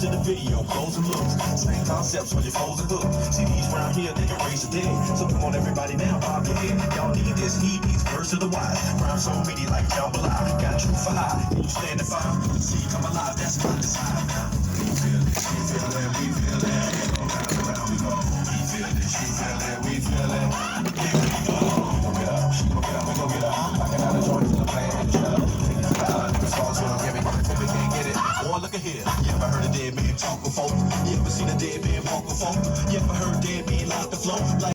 to the video, close and looks. Same concepts when your foes and hooks. See these round here, they can raise the dead. So come on, everybody now, bob your head. Y'all need this heat, these verse of the wise. Rhyme so meaty like jambalaya. Got truth for high, can you stand the fire? See, come alive, that's my desire now. We feel this, we feel that, we feel that. Around we go. We feel this, we feel that, we feel that. Here we go. Get up, we go get up. I can have a joint to the plan and shut up. Take it down, it's all to give it. If we can't get it, boy, look at here. You ever heard a dead man talk before? You ever seen a dead man walk before? You ever heard dead man lock the flow? Like